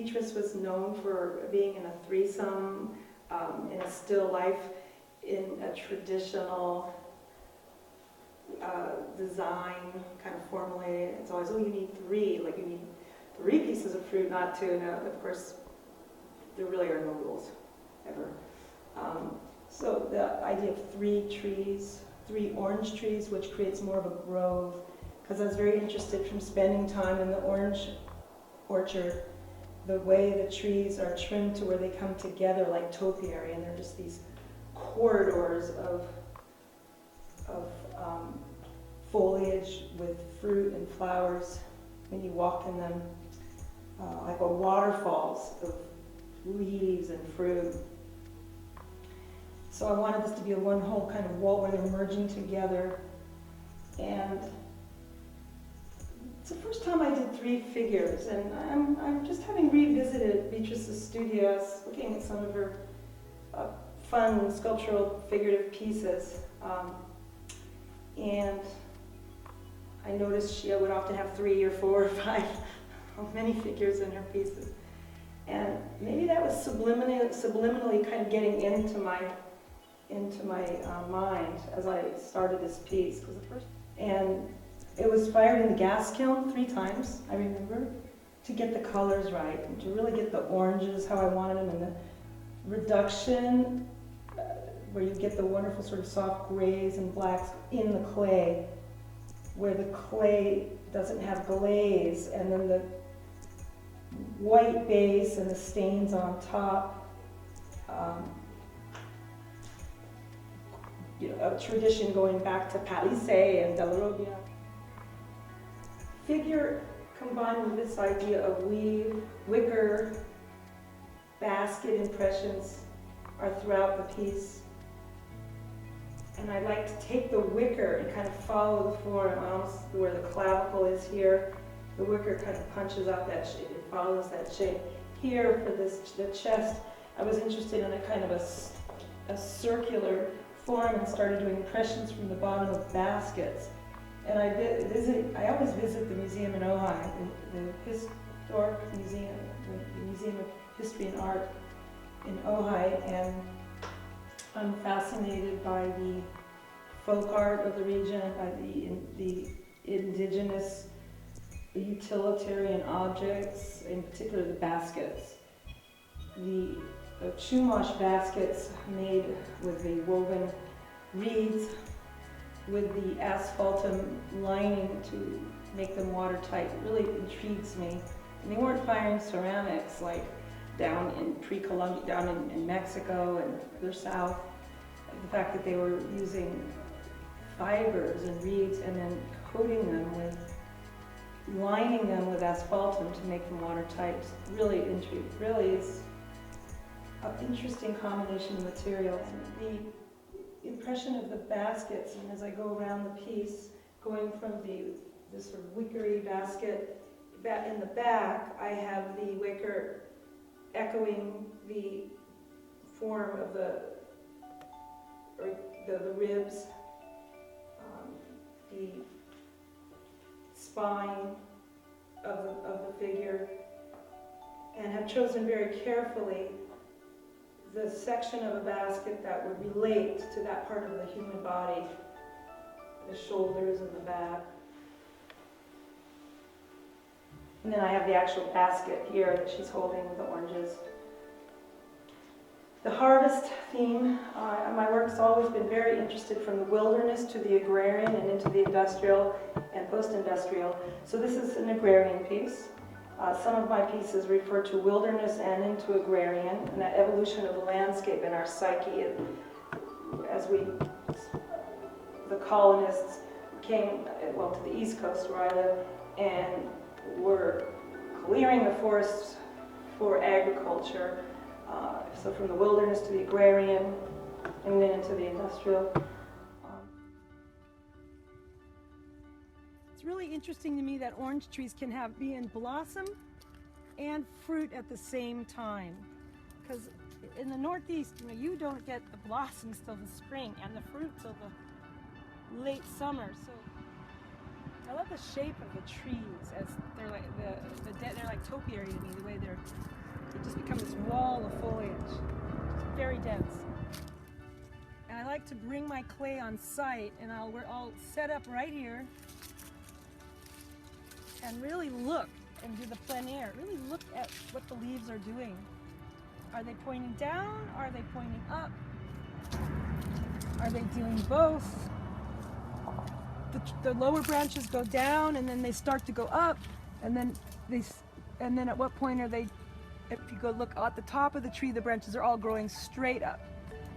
Beatrice was known for being in a threesome, in a still life, in a traditional design, kind of formulated. It's always, oh, you need three, like you need 3 pieces of fruit, not 2. Now, of course, there really are no rules, ever. So the idea of 3 trees, 3 orange trees, which creates more of a grove, because I was very interested from spending time in the orange orchard, the way the trees are trimmed to where they come together like topiary, and they're just these corridors of foliage with fruit and flowers when you walk in them, like a waterfalls of leaves and fruit. So I wanted this to be a one whole kind of wall where they're merging together. And it's the first time I did 3 figures, and I'm just having revisited Beatrice's studio. I was looking at some of her fun sculptural figurative pieces, and I noticed she would often have 3 or 4 or 5 many figures in her pieces. And maybe that was subliminally kind of getting into my mind as I started this piece. And it was fired in the gas kiln 3 times, I remember, to get the colors right and to really get the oranges how I wanted them, and the reduction where you get the wonderful sort of soft grays and blacks in the clay, where the clay doesn't have glaze, and then the white base and the stains on top. A tradition going back to Palisse and Della Robbia. Figure combined with this idea of weave, wicker, basket impressions are throughout the piece. And I like to take the wicker and kind of follow the form, almost where the clavicle is here. The wicker kind of punches out that shape, it follows that shape. Here for the chest, I was interested in a kind of a circular form and started doing impressions from the bottom of baskets. And I always visit the museum in Ojai, the historic museum, the Museum of History and Art in Ojai, and I'm fascinated by the folk art of the region, by the indigenous utilitarian objects, in particular the baskets. The chumash baskets made with the woven reeds with the asphaltum lining to make them watertight really intrigues me. And they weren't firing ceramics like down in pre-Columbia, down in Mexico and further south. The fact that they were using fibers and reeds and then coating them with, lining them with asphaltum to make them watertight really intrigued. Really is an interesting combination of materials. The impression of the baskets, and as I go around the piece, going from this sort of wickery basket, in the back I have the wicker echoing the form of the ribs, the spine of the figure, and have chosen very carefully the section of a basket that would relate to that part of the human body, the shoulders and the back. And then I have the actual basket here that she's holding with the oranges. The harvest theme, my work's always been very interested from the wilderness to the agrarian and into the industrial and post-industrial. So this is an agrarian piece. Some of my pieces refer to wilderness and into agrarian, and that evolution of the landscape in our psyche as the colonists came, well, to the East Coast where I live, and were clearing the forests for agriculture. So from the wilderness to the agrarian, and then into the industrial. It's really interesting to me that orange trees can be in blossom and fruit at the same time. Because in the Northeast, you don't get the blossoms till the spring and the fruit till the late summer. So I love the shape of the trees as they're like they're like topiary to me, the way they just become this wall of foliage, just very dense. And I like to bring my clay on site, and I'll set up right here and really look and do the plein air. Really look at what the leaves are doing. Are they pointing down? Are they pointing up? Are they doing both? The lower branches go down and then they start to go up, and then at what point are they, if you go look at the top of the tree, the branches are all growing straight up.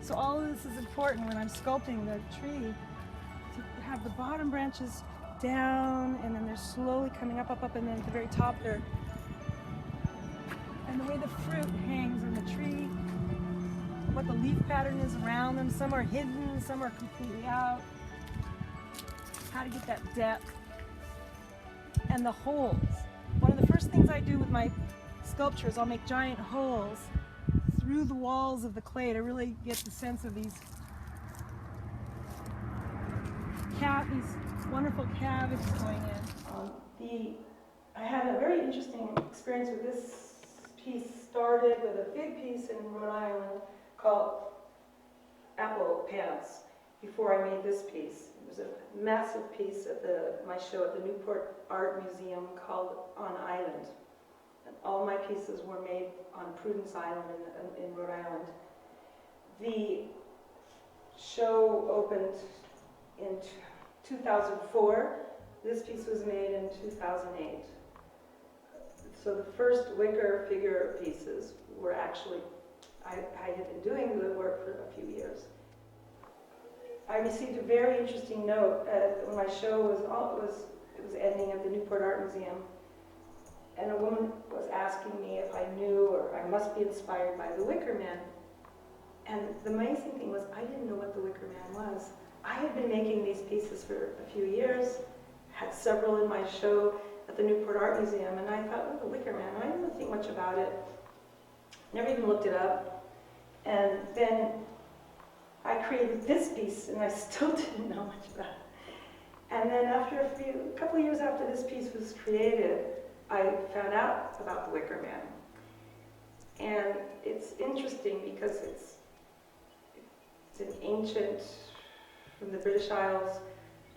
So all of this is important when I'm sculpting the tree, to have the bottom branches down, and then they're slowly coming up, and then at the very top they're, and the way the fruit hangs in the tree, what the leaf pattern is around them. Some are hidden, some are completely out. How to get that depth. And the holes. One of the first things I do with my sculptures, I'll make giant holes through the walls of the clay to really get the sense of these wonderful cavities going in. I had a very interesting experience with this piece. Started with a big piece in Rhode Island called Apple Pants before I made this piece. It was a massive piece at my show at the Newport Art Museum called On Island. And all my pieces were made on Prudence Island in Rhode Island. The show opened in 2004. This piece was made in 2008. So the first wicker figure pieces were actually, I had been doing the work for a few years. I received a very interesting note when my show was ending at the Newport Art Museum, and a woman was asking me if I knew, or I must be inspired by the Wicker Man. And the amazing thing was, I didn't know what the Wicker Man was. I had been making these pieces for a few years, had several in my show at the Newport Art Museum, and I thought, oh, the Wicker Man, I didn't think much about it. Never even looked it up. And then I created this piece, and I still didn't know much about it. And then after a couple of years after this piece was created, I found out about the Wicker Man. And it's interesting because it's an ancient, from the British Isles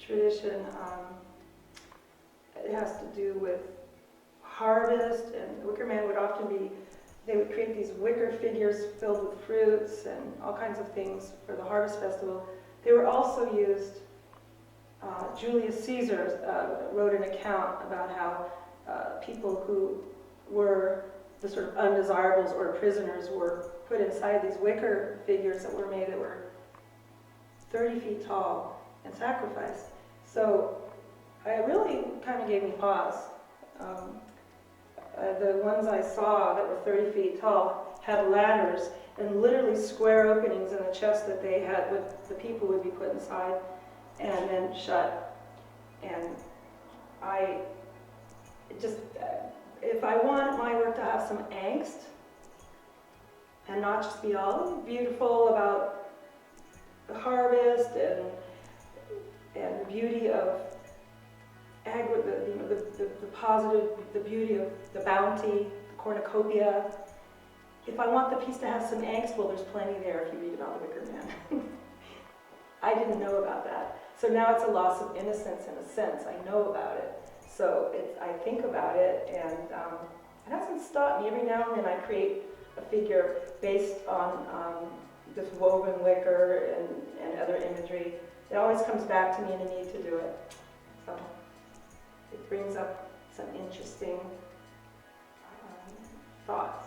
tradition. It has to do with harvest, and the Wicker Man would often be, they would create these wicker figures filled with fruits and all kinds of things for the Harvest Festival. They were also used, Julius Caesar wrote an account about how people who were the sort of undesirables or prisoners were put inside these wicker figures that were made that were 30 feet tall and sacrificed. So it really kind of gave me pause. The ones I saw that were 30 feet tall had ladders and literally square openings in the chest that they had, with the people would be put inside and then shut. And if I want my work to have some angst and not just be all beautiful about the harvest and the beauty of the positive, the beauty of the bounty, the cornucopia. If I want the piece to have some angst, well, there's plenty there if you read about the Wicker Man. I didn't know about that. So now it's a loss of innocence in a sense. I know about it. So I think about it, and it hasn't stopped me. Every now and then I create a figure based on this woven wicker and other imagery. It always comes back to me and a need to do it. So it brings up some interesting thoughts.